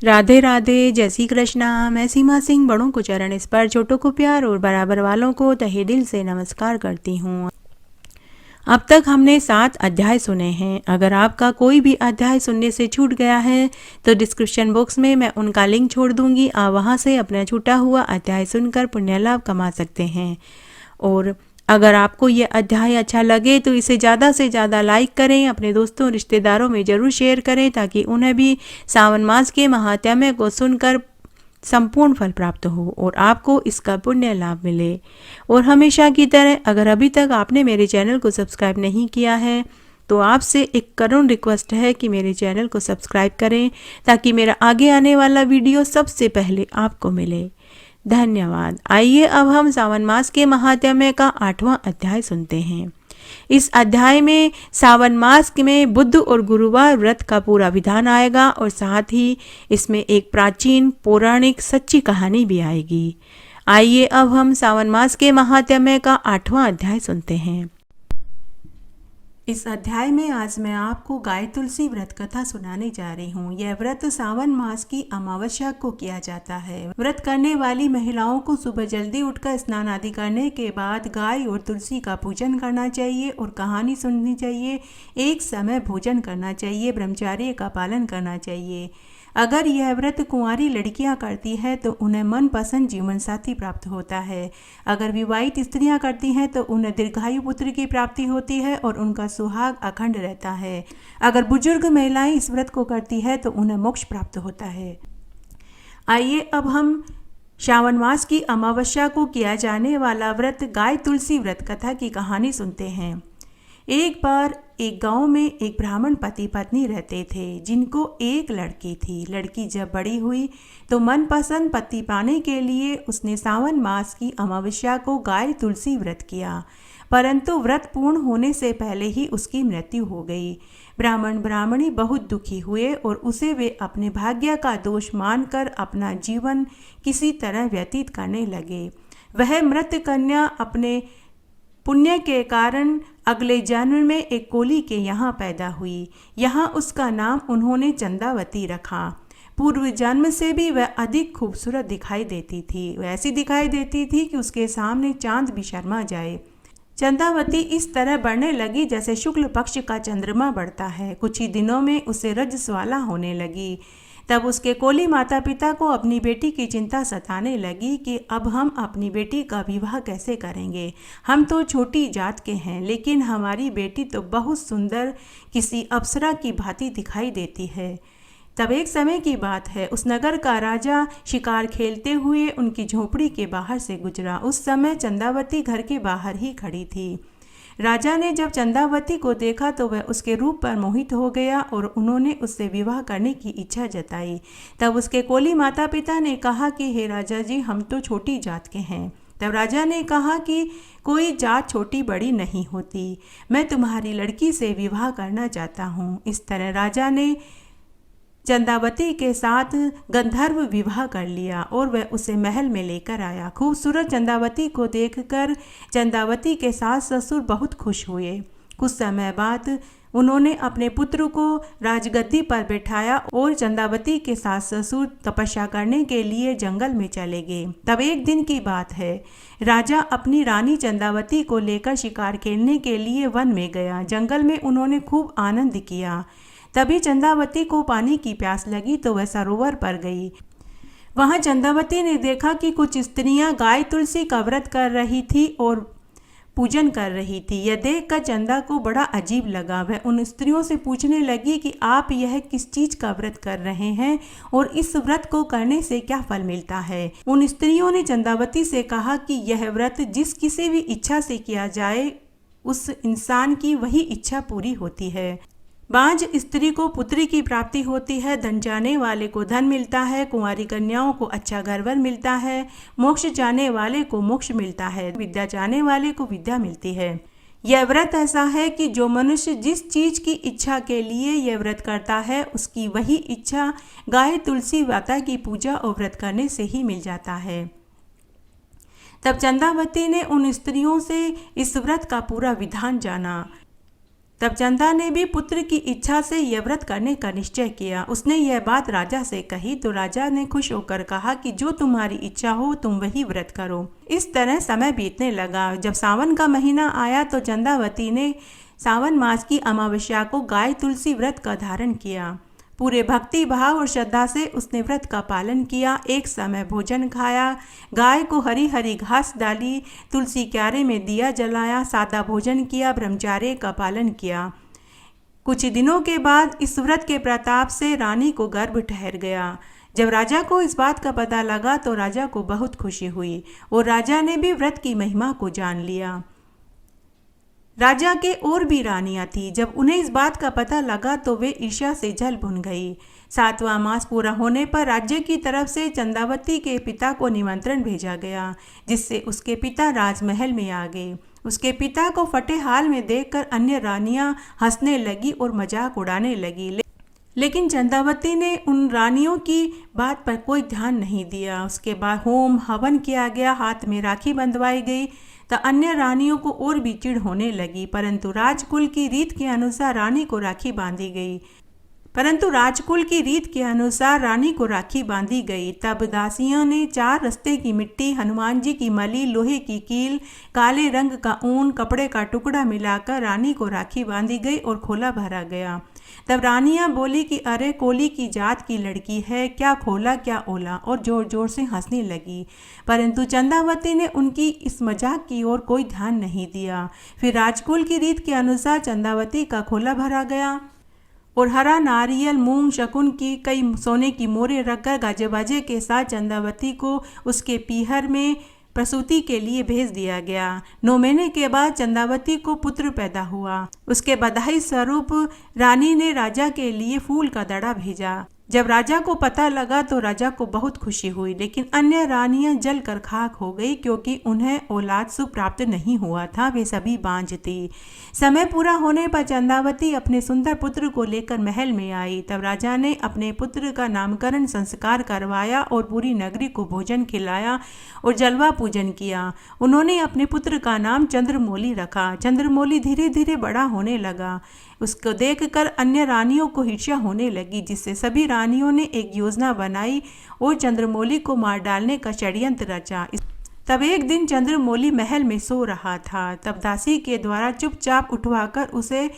राधे राधे, जय श्री कृष्णा। मैं सीमा सिंह बड़ों को चरण स्पर्श, छोटों को प्यार और बराबर वालों को तहे दिल से नमस्कार करती हूँ। अब तक हमने 7 अध्याय सुने हैं। अगर आपका कोई भी अध्याय सुनने से छूट गया है तो डिस्क्रिप्शन बॉक्स में मैं उनका लिंक छोड़ दूंगी। आप वहां से अपना छूटा हुआ अध्याय सुनकर पुण्य लाभ कमा सकते हैं। और अगर आपको ये अध्याय अच्छा लगे तो इसे ज़्यादा से ज़्यादा लाइक करें, अपने दोस्तों रिश्तेदारों में ज़रूर शेयर करें ताकि उन्हें भी सावन मास के महात्म्य को सुनकर संपूर्ण फल प्राप्त हो और आपको इसका पुण्य लाभ मिले। और हमेशा की तरह अगर अभी तक आपने मेरे चैनल को सब्सक्राइब नहीं किया है तो आपसे एक करुण रिक्वेस्ट है कि मेरे चैनल को सब्सक्राइब करें ताकि मेरा आगे आने वाला वीडियो सबसे पहले आपको मिले। धन्यवाद। आइए अब हम सावन मास के महात्म्य का 8वां अध्याय सुनते हैं। इस अध्याय में सावन मास में बुध और गुरुवार व्रत का पूरा विधान आएगा और साथ ही इसमें एक प्राचीन पौराणिक सच्ची कहानी भी आएगी। आइए अब हम सावन मास के महात्म्य का 8वां अध्याय सुनते हैं। इस अध्याय में आज मैं आपको गाय तुलसी व्रत कथा सुनाने जा रही हूँ। यह व्रत सावन मास की अमावस्या को किया जाता है। व्रत करने वाली महिलाओं को सुबह जल्दी उठकर स्नान आदि करने के बाद गाय और तुलसी का पूजन करना चाहिए और कहानी सुननी चाहिए। एक समय भोजन करना चाहिए, ब्रह्मचर्य का पालन करना चाहिए। अगर यह व्रत कुंवारी लड़कियां करती है तो उन्हें मनपसंद जीवन साथी प्राप्त होता है। अगर विवाहित स्त्रियां करती हैं तो उन्हें दीर्घायु पुत्र की प्राप्ति होती है और उनका सुहाग अखंड रहता है। अगर बुजुर्ग महिलाएं इस व्रत को करती है तो उन्हें मोक्ष प्राप्त होता है। आइए अब हम श्रावण मास की अमावस्या को किया जाने वाला व्रत गाय तुलसी व्रत कथा की कहानी सुनते हैं। एक बार एक गांव में एक ब्राह्मण पति पत्नी रहते थे जिनको एक लड़की थी। लड़की जब बड़ी हुई तो मनपसंद पति पाने के लिए उसने सावन मास की अमावस्या को गाय तुलसी व्रत किया, परंतु व्रत पूर्ण होने से पहले ही उसकी मृत्यु हो गई। ब्राह्मण ब्राह्मणी बहुत दुखी हुए और उसे वे अपने भाग्य का दोष मानकर अपना जीवन किसी तरह व्यतीत करने लगे। वह मृत कन्या अपने पुण्य के कारण अगले जन्म में एक कोली के यहाँ पैदा हुई। यहाँ उसका नाम उन्होंने चंदावती रखा। पूर्व जन्म से भी वह अधिक खूबसूरत दिखाई देती थी। वैसी दिखाई देती थी कि उसके सामने चांद भी शर्मा जाए। चंदावती इस तरह बढ़ने लगी जैसे शुक्ल पक्ष का चंद्रमा बढ़ता है। कुछ ही दिनों में उसे रजस्वाला होने लगी। तब उसके कोली माता पिता को अपनी बेटी की चिंता सताने लगी कि अब हम अपनी बेटी का विवाह कैसे करेंगे। हम तो छोटी जात के हैं, लेकिन हमारी बेटी तो बहुत सुंदर किसी अप्सरा की भांति दिखाई देती है। तब एक समय की बात है, उस नगर का राजा शिकार खेलते हुए उनकी झोपड़ी के बाहर से गुजरा। उस समय चंदावती घर के बाहर ही खड़ी थी। राजा ने जब चंदावती को देखा तो वह उसके रूप पर मोहित हो गया और उन्होंने उससे विवाह करने की इच्छा जताई। तब उसके कोली माता पिता ने कहा कि हे राजा जी, हम तो छोटी जात के हैं। तब राजा ने कहा कि कोई जात छोटी बड़ी नहीं होती, मैं तुम्हारी लड़की से विवाह करना चाहता हूँ। इस तरह राजा ने चंदावती के साथ गंधर्व विवाह कर लिया और वह उसे महल में लेकर आया। खूबसूरत चंदावती को देखकर चंदावती के सास ससुर बहुत खुश हुए। कुछ समय बाद उन्होंने अपने पुत्र को राजगद्दी पर बैठाया और चंदावती के सास ससुर तपस्या करने के लिए जंगल में चले गए। तब एक दिन की बात है, राजा अपनी रानी चंदावती को लेकर शिकार खेलने के लिए वन में गया। जंगल में उन्होंने खूब आनंद किया। तभी चंदावती को पानी की प्यास लगी तो वह सरोवर पर गई। वहां चंदावती ने देखा कि कुछ स्त्रियां गाय तुलसी का व्रत कर रही थी और पूजन कर रही थी। यह देखकर चंदा को बड़ा अजीब लगा। वह उन स्त्रियों से पूछने लगी कि आप यह किस चीज का व्रत कर रहे हैं और इस व्रत को करने से क्या फल मिलता है। उन स्त्रियों ने चंदावती से कहा कि यह व्रत जिस किसी भी इच्छा से किया जाए उस इंसान की वही इच्छा पूरी होती है। बांझ स्त्री को पुत्री की प्राप्ति होती है, धन जाने वाले को धन मिलता है, कुंवारी कन्याओं को अच्छा घरवर मिलता है, मोक्ष जाने वाले को मोक्ष मिलता है, विद्या जाने वाले को विद्या मिलती है। यह व्रत ऐसा है कि जो मनुष्य जिस चीज की इच्छा के लिए यह व्रत करता है उसकी वही इच्छा गाय तुलसी माता की पूजा और व्रत करने से ही मिल जाता है। तब चंदावती ने उन स्त्रियों से इस व्रत का पूरा विधान जाना। तब चंदा ने भी पुत्र की इच्छा से यह व्रत करने का निश्चय किया। उसने यह बात राजा से कही तो राजा ने खुश होकर कहा कि जो तुम्हारी इच्छा हो तुम वही व्रत करो। इस तरह समय बीतने लगा। जब सावन का महीना आया तो चंदावती ने सावन मास की अमावस्या को गाय तुलसी व्रत का धारण किया। पूरे भक्ति भाव और श्रद्धा से उसने व्रत का पालन किया। एक समय भोजन खाया, गाय को हरी हरी घास डाली, तुलसी क्यारे में दिया जलाया, सादा भोजन किया, ब्रह्मचर्य का पालन किया। कुछ दिनों के बाद इस व्रत के प्रताप से रानी को गर्भ ठहर गया। जब राजा को इस बात का पता लगा तो राजा को बहुत खुशी हुई और राजा ने भी व्रत की महिमा को जान लिया। राजा के और भी रानियां थी। जब उन्हें इस बात का पता लगा तो वे ईर्ष्या से जल भुन गई। 7वां मास पूरा होने पर राज्य की तरफ से चंदावती के पिता को निमंत्रण भेजा गया, जिससे उसके पिता राजमहल में आ गए। उसके पिता को फटे हाल में देखकर अन्य रानियां हंसने लगी और मजाक उड़ाने लगी, लेकिन चंदावती ने उन रानियों की बात पर कोई ध्यान नहीं दिया। उसके बाद होम हवन किया गया, हाथ में राखी बंधवाई गई तो अन्य रानियों को और भी चिढ़ होने लगी। परंतु राजकुल की रीत के अनुसार रानी को राखी बांधी गई। तब दासियों ने 4 रस्ते की मिट्टी, हनुमान जी की मली, लोहे की कील, काले रंग का ऊन, कपड़े का टुकड़ा मिलाकर रानी को राखी बांधी गई और खोला भरा गया। तब रानियां बोली कि अरे कोली की जात की लड़की है, क्या खोला क्या ओला, और जोर जोर से हंसने लगी। परंतु चंदावती ने उनकी इस मजाक की ओर कोई ध्यान नहीं दिया। फिर राजकुल की रीत के अनुसार चंदावती का खोला भरा गया और हरा नारियल, मूंग, शकुन की कई सोने की मोहरें रखकर गाजे बाजे के साथ चंदावती को उसके पीहर में प्रसूति के लिए भेज दिया गया। 9 महीने के बाद चंदावती को पुत्र पैदा हुआ। उसके बधाई स्वरूप रानी ने राजा के लिए फूल का दड़ा भेजा। जब राजा को पता लगा तो राजा को बहुत खुशी हुई, लेकिन अन्य रानियां जलकर खाक हो गई क्योंकि उन्हें औलाद सुख प्राप्त नहीं हुआ था। वे सभी बांझ थी। समय पूरा होने पर चंदावती अपने सुंदर पुत्र को लेकर महल में आई। तब राजा ने अपने पुत्र का नामकरण संस्कार करवाया और पूरी नगरी को भोजन खिलाया और जलवा पूजन किया। उन्होंने अपने पुत्र का नाम चंद्रमौली रखा। चंद्रमौली धीरे धीरे बड़ा होने लगा। उसको देखकर अन्य रानियों को ईर्ष्या होने लगी, जिससे सभी रानियों ने एक योजना बनाई और चंद्रमौली को मार डालने का षड्यंत्र रचा। तब एक दिन चंद्रमौली महल में सो रहा था। तब दासी के द्वारा चुपचाप उठवाकर उसे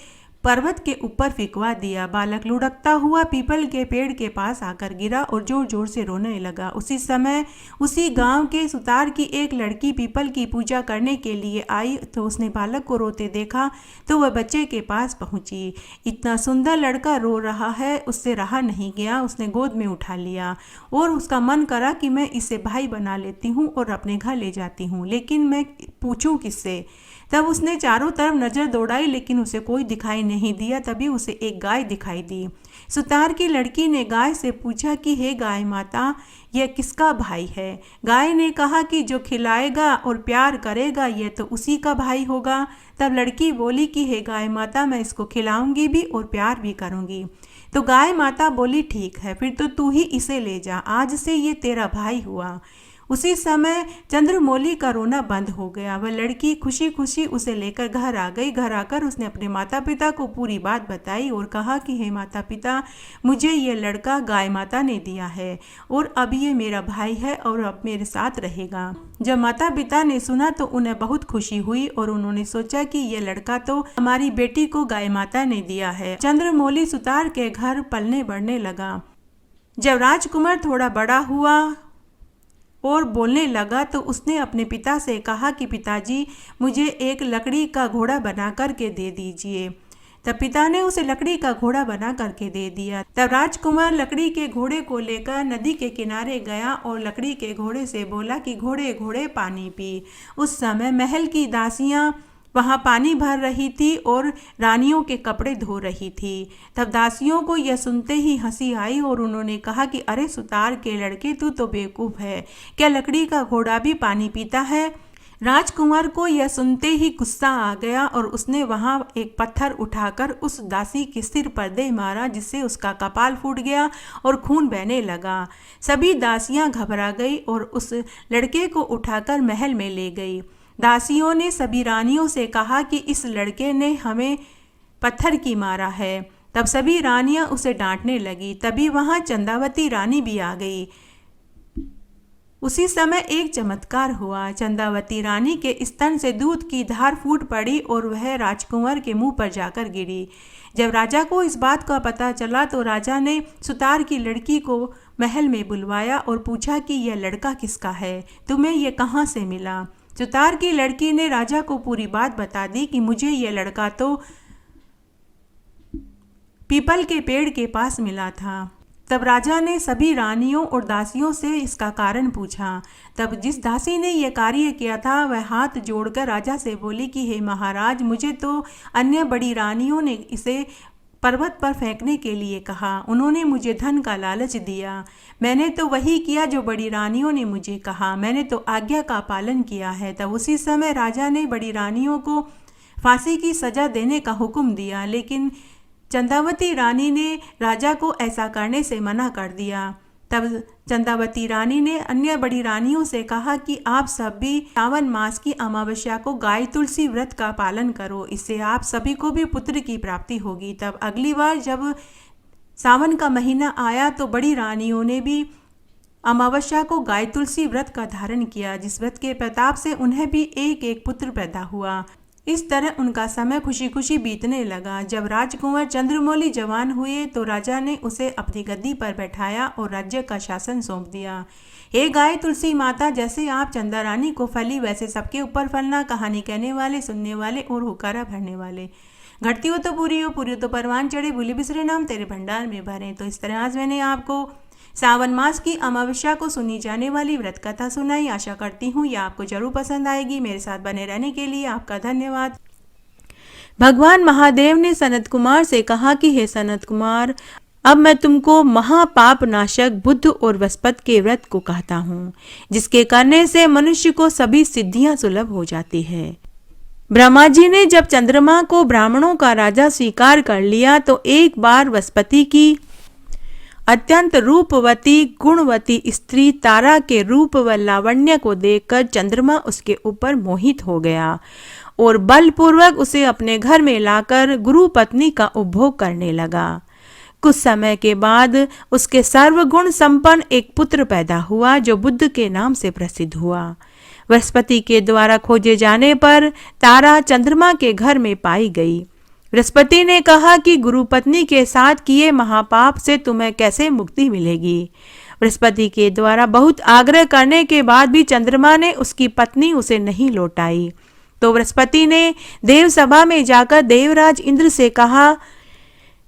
पर्वत के ऊपर फेंकवा दिया। बालक लुढ़कता हुआ पीपल के पेड़ के पास आकर गिरा और जोर जोर से रोने लगा। उसी समय उसी गांव के सुतार की एक लड़की पीपल की पूजा करने के लिए आई तो उसने बालक को रोते देखा तो वह बच्चे के पास पहुंची। इतना सुंदर लड़का रो रहा है, उससे रहा नहीं गया। उसने गोद में उठा लिया और उसका मन करा कि मैं इसे भाई बना लेती हूँ और अपने घर ले जाती हूँ, लेकिन मैं पूछूं किससे। तब उसने चारों तरफ नजर दौड़ाई, लेकिन उसे कोई दिखाई नहीं दिया। तभी उसे एक गाय दिखाई दी। सुतार की लड़की ने गाय से पूछा कि हे गाय माता, यह किसका भाई है। गाय ने कहा कि जो खिलाएगा और प्यार करेगा यह तो उसी का भाई होगा। तब लड़की बोली कि हे गाय माता, मैं इसको खिलाऊंगी भी और प्यार भी करूंगी। तो गाय माता बोली ठीक है, फिर तो तू ही इसे ले जा, आज से ये तेरा भाई हुआ। उसी समय चंद्रमौली का रोना बंद हो गया। वह लड़की खुशी खुशी उसे लेकर घर आ गई। घर आकर उसने अपने माता पिता को पूरी बात बताई और कहा कि हे माता पिता, मुझे ये लड़का गाय माता ने दिया है और अब ये मेरा भाई है और अब मेरे साथ रहेगा। जब माता पिता ने सुना तो उन्हें बहुत खुशी हुई और उन्होंने सोचा कि ये लड़का तो हमारी बेटी को गाय माता ने दिया है। चंद्रमौली सुतार के घर पलने बढ़ने लगा। जब राजकुमार थोड़ा बड़ा हुआ और बोलने लगा तो उसने अपने पिता से कहा कि पिताजी, मुझे एक लकड़ी का घोड़ा बना करके दे दीजिए। तब पिता ने उसे लकड़ी का घोड़ा बना करके दे दिया। तब राजकुमार लकड़ी के घोड़े को लेकर नदी के किनारे गया और लकड़ी के घोड़े से बोला कि घोड़े घोड़े पानी पी। उस समय महल की दासियां वहाँ पानी भर रही थी और रानियों के कपड़े धो रही थी। तब दासियों को यह सुनते ही हंसी आई और उन्होंने कहा कि अरे सुतार के लड़के, तू तो बेवकूफ़ है, क्या लकड़ी का घोड़ा भी पानी पीता है। राजकुमार को यह सुनते ही गुस्सा आ गया और उसने वहाँ एक पत्थर उठाकर उस दासी के सिर पर दे मारा, जिससे उसका कपाल फूट गया और खून बहने लगा। सभी दासियाँ घबरा गई और उस लड़के को उठाकर महल में ले गई। दासियों ने सभी रानियों से कहा कि इस लड़के ने हमें पत्थर की मारा है। तब सभी रानियां उसे डांटने लगी। तभी वहां चंद्रावती रानी भी आ गई। उसी समय एक चमत्कार हुआ। चंद्रावती रानी के स्तन से दूध की धार फूट पड़ी और वह राजकुंवर के मुंह पर जाकर गिरी। जब राजा को इस बात का पता चला तो राजा ने सुतार की लड़की को महल में बुलवाया और पूछा कि यह लड़का किसका है, तुम्हें यह कहाँ से मिला। सुतार की लड़की ने राजा को पूरी बात बता दी कि मुझे यह लड़का तो पीपल के पेड़ के पास मिला था। तब राजा ने सभी रानियों और दासियों से इसका कारण पूछा। तब जिस दासी ने यह कार्य किया था वह हाथ जोड़कर राजा से बोली कि हे महाराज, मुझे तो अन्य बड़ी रानियों ने इसे पर्वत पर फेंकने के लिए कहा। उन्होंने मुझे धन का लालच दिया। मैंने तो वही किया जो बड़ी रानियों ने मुझे कहा। मैंने तो आज्ञा का पालन किया है। तब उसी समय राजा ने बड़ी रानियों को फांसी की सजा देने का हुक्म दिया, लेकिन चंद्रावती रानी ने राजा को ऐसा करने से मना कर दिया। तब चंद्रावती रानी ने अन्य बड़ी रानियों से कहा कि आप सब भी सावन मास की अमावस्या को गाय तुलसी व्रत का पालन करो, इससे आप सभी को भी पुत्र की प्राप्ति होगी। तब अगली बार जब सावन का महीना आया तो बड़ी रानियों ने भी अमावस्या को गाय तुलसी व्रत का धारण किया, जिस व्रत के प्रताप से उन्हें भी एक एक पुत्र पैदा हुआ। इस तरह उनका समय खुशी खुशी बीतने लगा। जब राजकुंवर चंद्रमौली जवान हुए तो राजा ने उसे अपनी गद्दी पर बैठाया और राज्य का शासन सौंप दिया। हे गाय तुलसी माता, जैसे आप चंदा रानी को फली वैसे सबके ऊपर फलना। कहानी कहने वाले, सुनने वाले और हुकारा भरने वाले। घटती हो तो पूरी हो, पूरी हो तो परवान चढ़े, भूले बिसरे नाम तेरे भंडार में भरे। तो इस तरह आज मैंने आपको सावन मास की अमावस्या को सुनी जाने वाली व्रत कथा सुनाई। आशा करती हूँ यह आपको जरूर पसंद आएगी। मेरे साथ बने रहने के लिए आपका धन्यवाद। भगवान महादेव ने सनत कुमार से कहा कि हे सनत कुमार, अब मैं तुमको महापाप नाशक बुध और बृहस्पति के व्रत को कहता हूँ, जिसके करने से मनुष्य को सभी सिद्धियां सुलभ हो जाती है। ब्रह्मा जी ने जब चंद्रमा को ब्राह्मणों का राजा स्वीकार कर लिया तो एक बार बृहस्पति की अत्यंत रूपवती गुणवती स्त्री तारा के रूप व लावण्य को देखकर चंद्रमा उसके ऊपर मोहित हो गया और बलपूर्वक उसे अपने घर में लाकर गुरु पत्नी का उपभोग करने लगा। कुछ समय के बाद उसके सर्वगुण संपन्न एक पुत्र पैदा हुआ जो बुध के नाम से प्रसिद्ध हुआ। बृहस्पति के द्वारा खोजे जाने पर तारा चंद्रमा के घर में पाई गई। बृहस्पति ने कहा कि गुरु पत्नी के साथ किए महापाप से तुम्हें कैसे मुक्ति मिलेगी। बृहस्पति के द्वारा बहुत आग्रह करने के बाद भी चंद्रमा ने उसकी पत्नी उसे नहीं लौटाई। तो बृहस्पति ने देवसभा में जाकर देवराज इंद्र से कहा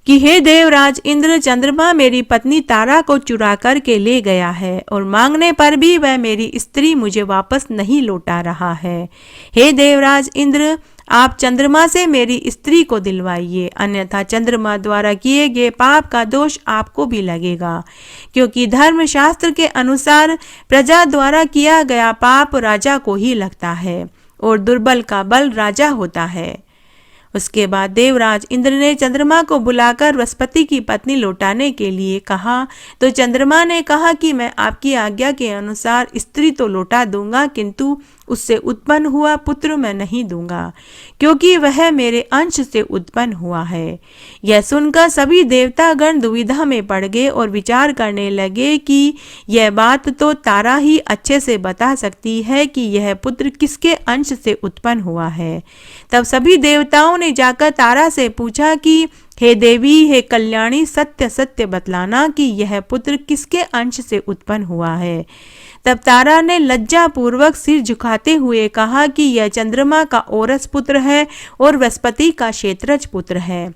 कि हे देवराज इंद्र, चंद्रमा मेरी पत्नी तारा को चुरा कर के ले गया है और मांगने पर भी वह मेरी स्त्री मुझे वापस नहीं लौटा रहा है। हे देवराज इंद्र, आप चंद्रमा से मेरी स्त्री को दिलवाइए, अन्यथा चंद्रमा द्वारा किए गए पाप का दोष आपको भी लगेगा, क्योंकि धर्मशास्त्र के अनुसार प्रजा द्वारा किया गया पाप राजा को ही लगता है और दुर्बल का बल राजा होता है। उसके बाद देवराज इंद्र ने चंद्रमा को बुलाकर बृहस्पति की पत्नी लौटाने के लिए कहा। तो चंद्रमा ने कहा कि मैं आपकी आज्ञा के अनुसार स्त्री तो लौटा दूंगा, किंतु उससे उत्पन्न हुआ पुत्र मैं नहीं दूंगा, क्योंकि वह मेरे अंश से उत्पन्न हुआ है। यह सुनकर सभी देवतागण दुविधा में पड़ गए और विचार करने लगे कि यह बात तो तारा ही अच्छे से बता सकती है कि यह पुत्र किसके अंश से उत्पन्न हुआ है। तब सभी देवताओं ने जाकर तारा से पूछा कि हे देवी, हे कल्याणी, सत्य सत्य बतलाना कि यह पुत्र किसके अंश से उत्पन्न हुआ है। तब तारा ने लज्जा पूर्वक सिर झुकाते हुए कहा कि यह चंद्रमा का औरस पुत्र है और बृहस्पति का क्षेत्रज पुत्र है।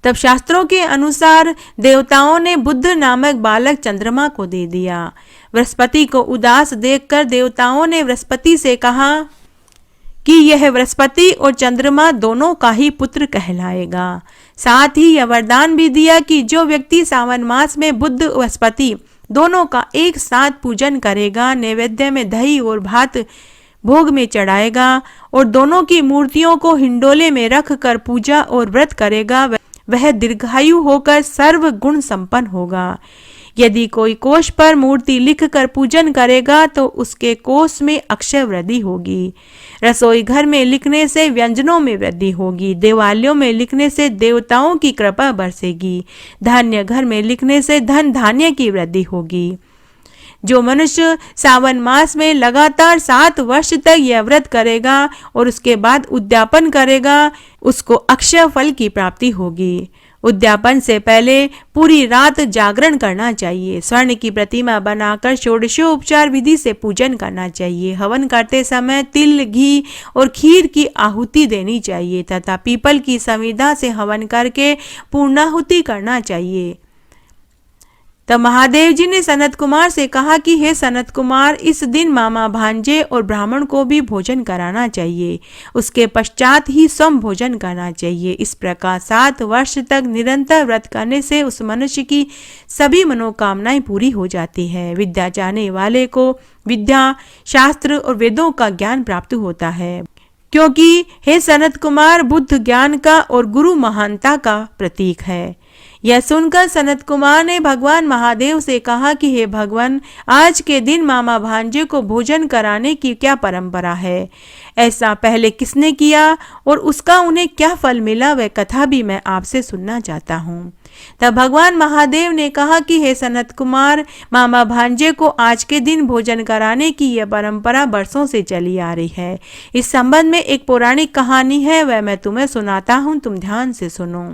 तब शास्त्रों के अनुसार देवताओं ने बुध नामक बालक चंद्रमा को दे दिया। बृहस्पति को उदास देखकर देवताओं ने बृहस्पति से कहा कि यह बृहस्पति और चंद्रमा दोनों का ही पुत्र कहलाएगा। साथ ही यह वरदान भी दिया कि जो व्यक्ति सावन मास में बुध बृहस्पति दोनों का एक साथ पूजन करेगा, नैवेद्य में दही और भात भोग में चढ़ाएगा और दोनों की मूर्तियों को हिंडोले में रख कर पूजा और व्रत करेगा, वह दीर्घायु होकर सर्व गुण संपन्न होगा। यदि कोई कोष पर मूर्ति लिख कर पूजन करेगा तो उसके कोष में अक्षय वृद्धि होगी। रसोई घर में लिखने से व्यंजनों में वृद्धि होगी। देवालयों में लिखने से देवताओं की कृपा बरसेगी। धान्य घर में लिखने से धन धान्य की वृद्धि होगी। जो मनुष्य सावन मास में लगातार 7 वर्ष तक यह व्रत करेगा और उसके बाद उद्यापन करेगा, उसको अक्षय फल की प्राप्ति होगी। उद्यापन से पहले पूरी रात जागरण करना चाहिए। स्वर्ण की प्रतिमा बनाकर षोडशोपचार विधि से पूजन करना चाहिए। हवन करते समय तिल, घी और खीर की आहुति देनी चाहिए तथा पीपल की संविदा से हवन करके पूर्णाहुति करना चाहिए। तब महादेव जी ने सनत कुमार से कहा कि हे सनत कुमार, इस दिन मामा भांजे और ब्राह्मण को भी भोजन कराना चाहिए। उसके पश्चात ही स्वयं भोजन करना चाहिए। इस प्रकार 7 वर्ष तक निरंतर व्रत करने से उस मनुष्य की सभी मनोकामनाएं पूरी हो जाती है। विद्या चाहने वाले को विद्या, शास्त्र और वेदों का ज्ञान प्राप्त होता है, क्योंकि हे सनत कुमार, बुद्ध ज्ञान का और गुरु महानता का प्रतीक है। यह सुनकर सनत कुमार ने भगवान महादेव से कहा कि हे भगवान, आज के दिन मामा भांजे को भोजन कराने की क्या परंपरा है? ऐसा पहले किसने किया और उसका उन्हें क्या फल मिला, वह कथा भी मैं आपसे सुनना चाहता हूँ। तब भगवान महादेव ने कहा कि हे सनत कुमार, मामा भांजे को आज के दिन भोजन कराने की यह परंपरा बरसों से चली आ रही है। इस संबंध में एक पौराणिक कहानी है, वह मैं तुम्हें सुनाता हूँ, तुम ध्यान से सुनो।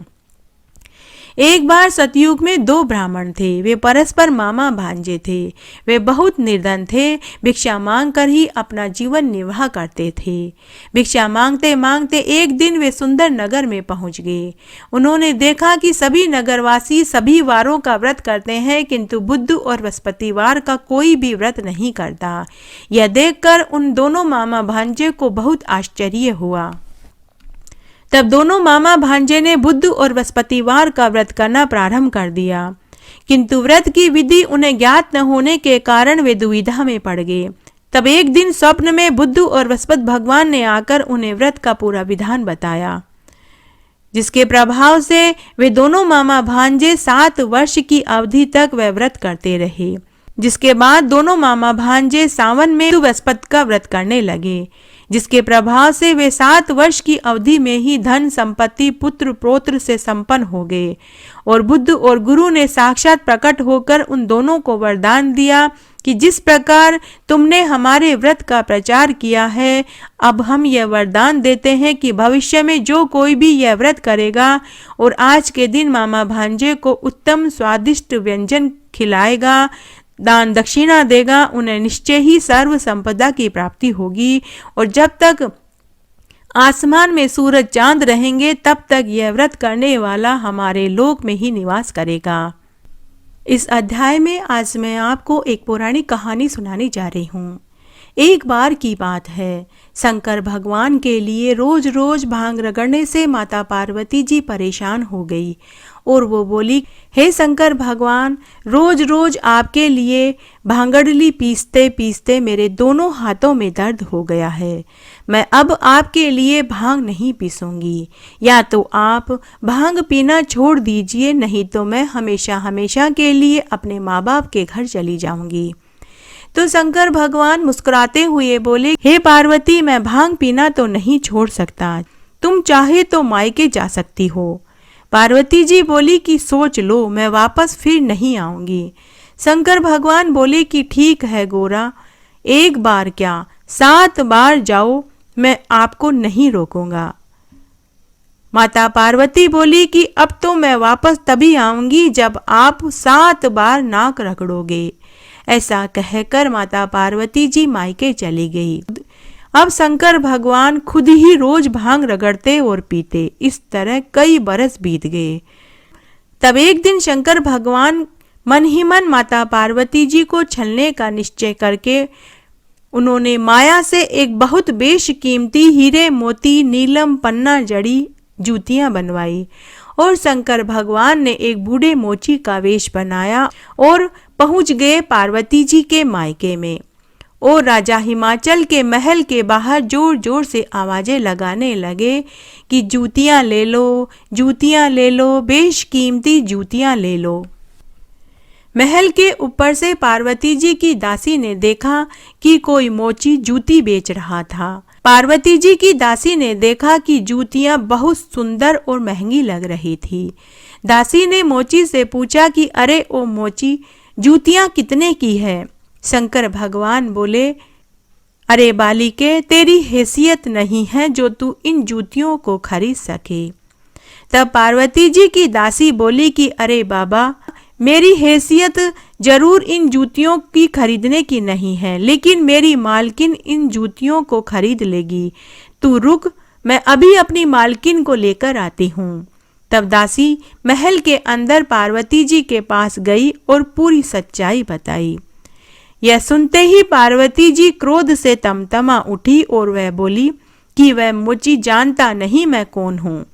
एक बार सतयुग में 2 ब्राह्मण थे। वे परस्पर मामा भांजे थे। वे बहुत निर्धन थे। भिक्षा मांग कर ही अपना जीवन निर्वाह करते थे। भिक्षा मांगते मांगते एक दिन वे सुंदर नगर में पहुंच गए। उन्होंने देखा कि सभी नगरवासी सभी वारों का व्रत करते हैं, किंतु बुध और बृहस्पतिवार का कोई भी व्रत नहीं करता। यह देखकर उन दोनों मामा भांजे को बहुत आश्चर्य हुआ। तब दोनों मामा भांजे ने बुध और बृहस्पतिवार का व्रत करना प्रारंभ कर दिया, किंतु व्रत की विधि उन्हें ज्ञात न होने के कारण वे दुविधा में पड़ गए। तब एक दिन स्वप्न में बुध और बृहस्पति भगवान ने आकर उन्हें व्रत का पूरा विधान बताया, जिसके प्रभाव से वे दोनों मामा भांजे 7 वर्ष की अवधि तक वह व्रत करते रहे। जिसके बाद दोनों मामा भांजे सावन में बृहस्पति का व्रत करने लगे, जिसके प्रभाव से वे 7 वर्ष की अवधि में ही धन संपत्ति पुत्र पौत्र से संपन्न हो गए। और बुद्ध और गुरु ने साक्षात प्रकट होकर उन दोनों को वरदान दिया कि जिस प्रकार तुमने हमारे व्रत का प्रचार किया है, अब हम यह वरदान देते हैं कि भविष्य में जो कोई भी यह व्रत करेगा और आज के दिन मामा भांजे को उत्तम स्वादिष्ट व्यंजन खिलाएगा, दान दक्षिणा देगा, उन्हें निश्चय ही सर्व संपदा की प्राप्ति होगी। और जब तक आसमान में सूरज चांद रहेंगे तब तक यह व्रत करने वाला हमारे लोक में ही निवास करेगा। इस अध्याय में आज मैं आपको एक पौराणिक कहानी सुनाने जा रही हूँ। एक बार की बात है, शंकर भगवान के लिए रोज रोज भांग रगड़ने से माता पार्वती जी परेशान हो गई और वो बोली, हे शंकर भगवान, रोज रोज आपके लिए भांगड़ली पीसते पीसते मेरे दोनों हाथों में दर्द हो गया है। मैं अब आपके लिए भांग नहीं पीसूंगी। या तो आप भांग पीना छोड़ दीजिए, नहीं तो मैं हमेशा हमेशा के लिए अपने माँ बाप के घर चली जाऊंगी। तो शंकर भगवान मुस्कुराते हुए बोले, हे पार्वती, मैं भांग पीना तो नहीं छोड़ सकता, तुम चाहे तो मायके जा सकती हो। पार्वती जी बोली कि सोच लो, मैं वापस फिर नहीं आऊंगी। शंकर भगवान बोले कि ठीक है गोरा, एक बार क्या 7 बार जाओ, मैं आपको नहीं रोकूंगा। माता पार्वती बोली कि अब तो मैं वापस तभी आऊंगी जब आप 7 बार नाक रगड़ोगे। ऐसा कहकर माता पार्वती जी मायके चली गई। अब शंकर भगवान खुद ही रोज भांग रगड़ते और पीते। इस तरह कई बरस बीत गए। तब एक दिन शंकर भगवान मन ही मन माता पार्वती जी को छलने का निश्चय करके उन्होंने माया से एक बहुत बेशकीमती हीरे मोती नीलम पन्ना जड़ी जूतियां बनवाई और शंकर भगवान ने एक बूढ़े मोची का वेश बनाया और पहुंच गए पार्वती जी के मायके में। और राजा हिमाचल के महल के बाहर जोर जोर से आवाजें लगाने लगे कि जूतियां ले लो, जूतियां ले लो, बेशकीमती जूतियां ले लो। महल के ऊपर से पार्वती जी की दासी ने देखा कि कोई मोची जूती बेच रहा था। पार्वती जी की दासी ने देखा कि जूतियां बहुत सुंदर और महंगी लग रही थी। दासी ने मोची से पूछा कि अरे ओ मोची, जूतियां कितने की है? शंकर भगवान बोले, अरे बालिके, तेरी हैसियत नहीं है जो तू इन जूतियों को खरीद सके। तब पार्वती जी की दासी बोली कि अरे बाबा, मेरी हैसियत जरूर इन जूतियों की खरीदने की नहीं है, लेकिन मेरी मालकिन इन जूतियों को खरीद लेगी। तू रुक, मैं अभी अपनी मालकिन को लेकर आती हूँ। तब दासी महल के अंदर पार्वती जी के पास गई और पूरी सच्चाई बताई। यह सुनते ही पार्वती जी क्रोध से तमतमा उठी और वह बोली कि वह मोची जानता नहीं मैं कौन हूँ।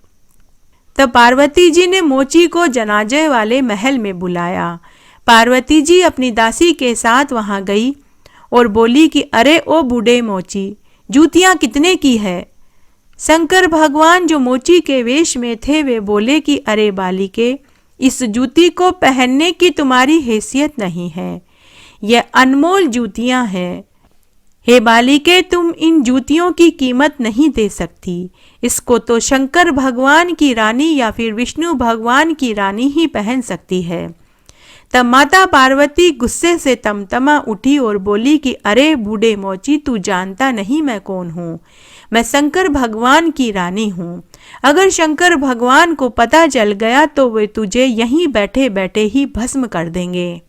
तब पार्वती जी ने मोची को जनाजे वाले महल में बुलाया। पार्वती जी अपनी दासी के साथ वहां गई और बोली कि अरे ओ बूढ़े मोची, जूतियां कितने की है? शंकर भगवान जो मोची के वेश में थे वे बोले कि अरे बालिके, इस जूती को पहनने की तुम्हारी हैसियत नहीं है, यह अनमोल जूतियां हैं। हे बालिके, तुम इन जूतियों की कीमत नहीं दे सकती, इसको तो शंकर भगवान की रानी या फिर विष्णु भगवान की रानी ही पहन सकती है। तब माता पार्वती गुस्से से तमतमा उठी और बोली कि अरे बूढ़े मोची, तू जानता नहीं मैं कौन हूँ, मैं शंकर भगवान की रानी हूँ। अगर शंकर भगवान को पता चल गया तो वे तुझे यहीं बैठे बैठे ही भस्म कर देंगे।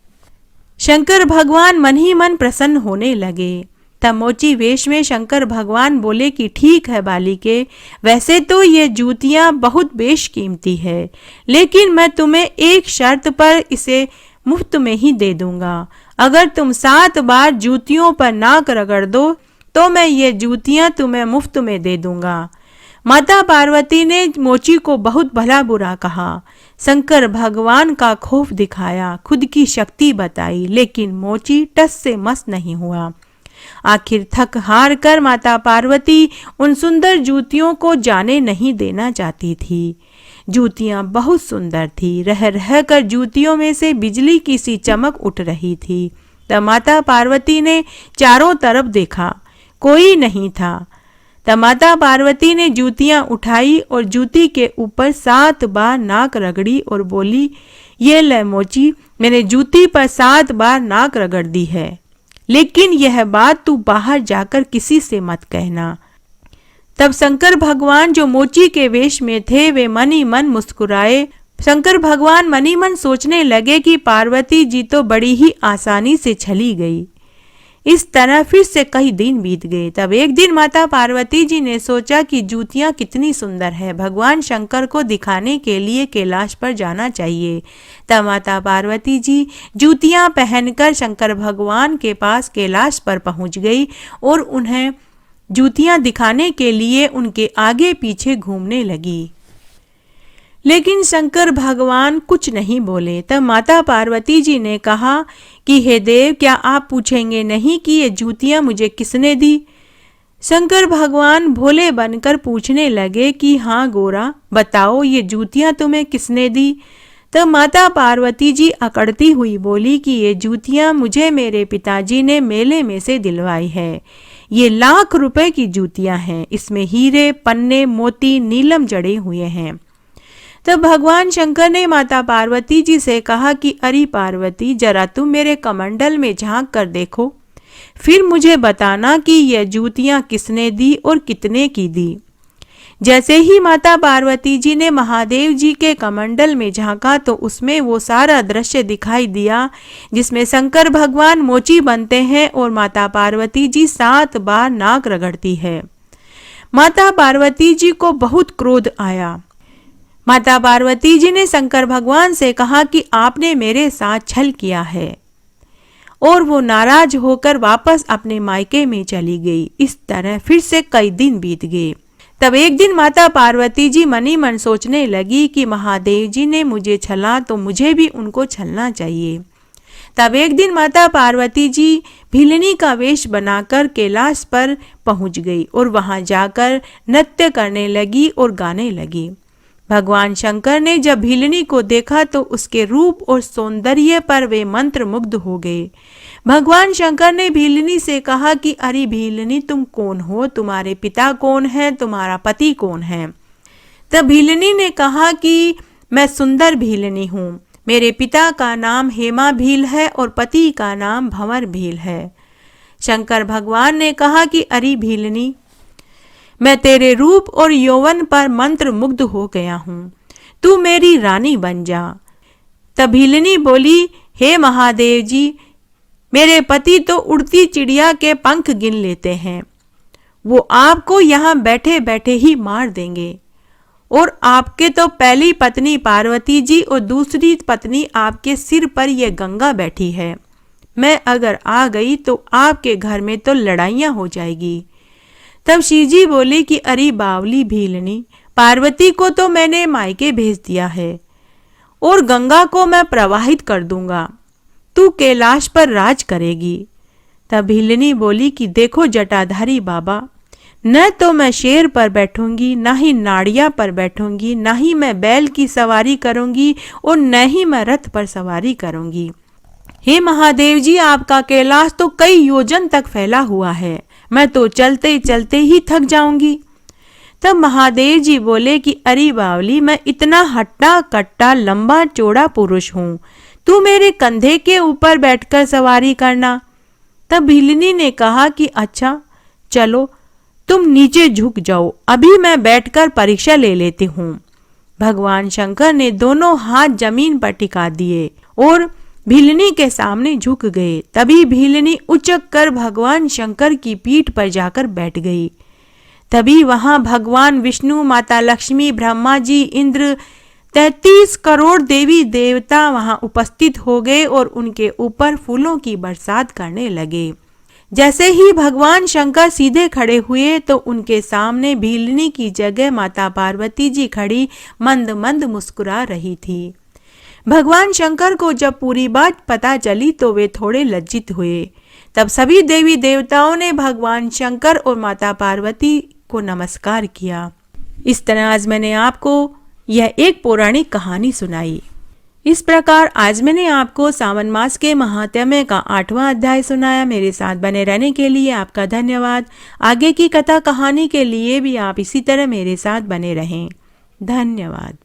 शंकर भगवान मन ही मन प्रसन्न होने लगे। तब मोची वेश में शंकर भगवान बोले कि ठीक है बालिके, वैसे तो ये जूतियां बहुत बेशकीमती है, लेकिन मैं तुम्हें एक शर्त पर इसे मुफ्त में ही दे दूंगा। अगर तुम 7 बार जूतियों पर नाक रगड़ दो तो मैं ये जूतियां तुम्हें मुफ्त में दे दूंगा। माता पार्वती ने मोची को बहुत भला बुरा कहा, शंकर भगवान का खौफ दिखाया, खुद की शक्ति बताई, लेकिन मोची टस से मस नहीं हुआ। आखिर थक हार कर माता पार्वती उन सुंदर जूतियों को जाने नहीं देना चाहती थी। जूतियां बहुत सुंदर थी, रह रह कर जूतियों में से बिजली की सी चमक उठ रही थी। तब माता पार्वती ने चारों तरफ देखा, कोई नहीं था। तब माता पार्वती ने जूतियां उठाई और जूती के ऊपर 7 बार नाक रगड़ी और बोली, ये ले मोची, मैंने जूती पर 7 बार नाक रगड़ दी है, लेकिन यह बात तू बाहर जाकर किसी से मत कहना। तब शंकर भगवान जो मोची के वेश में थे वे मन ही मन मुस्कुराए। शंकर भगवान मन ही मन सोचने लगे कि पार्वती जी तो बड़ी ही आसानी से चली गई। इस तरह फिर से कई दिन बीत गए। तब एक दिन माता पार्वती जी ने सोचा कि जूतियां कितनी सुंदर है, भगवान शंकर को दिखाने के लिए कैलाश पर जाना चाहिए। तब माता पार्वती जी जूतियां पहनकर शंकर भगवान के पास कैलाश पर पहुंच गई और उन्हें जूतियां दिखाने के लिए उनके आगे पीछे घूमने लगी। लेकिन शंकर भगवान कुछ नहीं बोले। तब माता पार्वती जी ने कहा कि हे देव, क्या आप पूछेंगे नहीं कि ये जूतियां मुझे किसने दी? शंकर भगवान भोले बनकर पूछने लगे कि हाँ गोरा, बताओ ये जूतियां तुम्हें किसने दी? तब माता पार्वती जी अकड़ती हुई बोली कि ये जूतियां मुझे मेरे पिताजी ने मेले में से दिलवाई है। ये लाख रुपए की जूतियां हैं, इसमें हीरे, पन्ने, मोती, नीलम जड़े हुए हैं। तब भगवान शंकर ने माता पार्वती जी से कहा कि अरे पार्वती, जरा तुम मेरे कमंडल में झांक कर देखो, फिर मुझे बताना कि यह जूतियां किसने दी और कितने की दी। जैसे ही माता पार्वती जी ने महादेव जी के कमंडल में झांका तो उसमें वो सारा दृश्य दिखाई दिया जिसमें शंकर भगवान मोची बनते हैं और माता पार्वती जी 7 बार नाक रगड़ती है। माता पार्वती जी को बहुत क्रोध आया। माता पार्वती जी ने शंकर भगवान से कहा कि आपने मेरे साथ छल किया है, और वो नाराज होकर वापस अपने मायके में चली गई। इस तरह फिर से कई दिन बीत गए। तब एक दिन माता पार्वती जी मन ही मन सोचने लगी कि महादेव जी ने मुझे छला तो मुझे भी उनको छलना चाहिए। तब एक दिन माता पार्वती जी भिलनी का वेश बनाकर कैलाश पर पहुंच गई और वहां जाकर नृत्य करने लगी और गाने लगी। भगवान शंकर ने जब भीलनी को देखा तो उसके रूप और सौंदर्य पर वे मंत्रमुग्ध हो गए। भगवान शंकर ने भीलनी से कहा कि अरे भीलनी, तुम कौन हो, तुम्हारे पिता कौन है, तुम्हारा पति कौन है। तब भीलनी ने कहा कि मैं सुंदर भीलनी हूँ, मेरे पिता का नाम हेमा भील है और पति का नाम भंवर भील है। शंकर भगवान ने कहा कि अरे भीलनी, मैं तेरे रूप और यौवन पर मंत्र मुग्ध हो गया हूँ, तू मेरी रानी बन जा। तब भीलनी बोली, हे महादेव जी, मेरे पति तो उड़ती चिड़िया के पंख गिन लेते हैं, वो आपको यहाँ बैठे बैठे ही मार देंगे। और आपके तो पहली पत्नी पार्वती जी और दूसरी पत्नी आपके सिर पर यह गंगा बैठी है। मैं अगर आ गई तो आपके घर में तो लड़ाइयाँ हो जाएगी। तब शिव जी बोले कि अरे बावली भीलनी, पार्वती को तो मैंने मायके भेज दिया है और गंगा को मैं प्रवाहित कर दूंगा, तू कैलाश पर राज करेगी। तब भीलनी बोली कि देखो जटाधारी बाबा, न तो मैं शेर पर बैठूंगी, न ही नाड़िया पर बैठूंगी, न ही मैं बैल की सवारी करूंगी और न ही मैं रथ पर सवारी करूंगी। हे महादेव जी, आपका कैलाश तो कई योजन तक फैला हुआ है, मैं तो चलते चलते ही थक जाऊंगी। तब महादेव जी बोले कि अरे बावली, मैं इतना हट्टा कट्टा लंबा चौड़ा पुरुष हूँ, तू मेरे कंधे के ऊपर बैठकर सवारी करना। तब भीलनी ने कहा कि अच्छा चलो, तुम नीचे झुक जाओ, अभी मैं बैठकर परीक्षा ले लेती हूँ। भगवान शंकर ने दोनों हाथ जमीन पर टिका दिए और भीलनी के सामने झुक गए। तभी भीलनी उचक कर भगवान शंकर की पीठ पर जाकर बैठ गई। तभी वहां भगवान विष्णु, माता लक्ष्मी, ब्रह्मा जी, इंद्र, 33 करोड़ देवी देवता वहां उपस्थित हो गए और उनके ऊपर फूलों की बरसात करने लगे। जैसे ही भगवान शंकर सीधे खड़े हुए तो उनके सामने भीलनी की जगह माता पार्वती जी खड़ी मंद मंद मुस्कुरा रही थी। भगवान शंकर को जब पूरी बात पता चली तो वे थोड़े लज्जित हुए। तब सभी देवी देवताओं ने भगवान शंकर और माता पार्वती को नमस्कार किया। इस तरह आज मैंने आपको यह एक पौराणिक कहानी सुनाई। इस प्रकार आज मैंने आपको सावन मास के महात्म्य का 8वां अध्याय सुनाया। मेरे साथ बने रहने के लिए आपका धन्यवाद। आगे की कथा कहानी के लिए भी आप इसी तरह मेरे साथ बने रहें। धन्यवाद।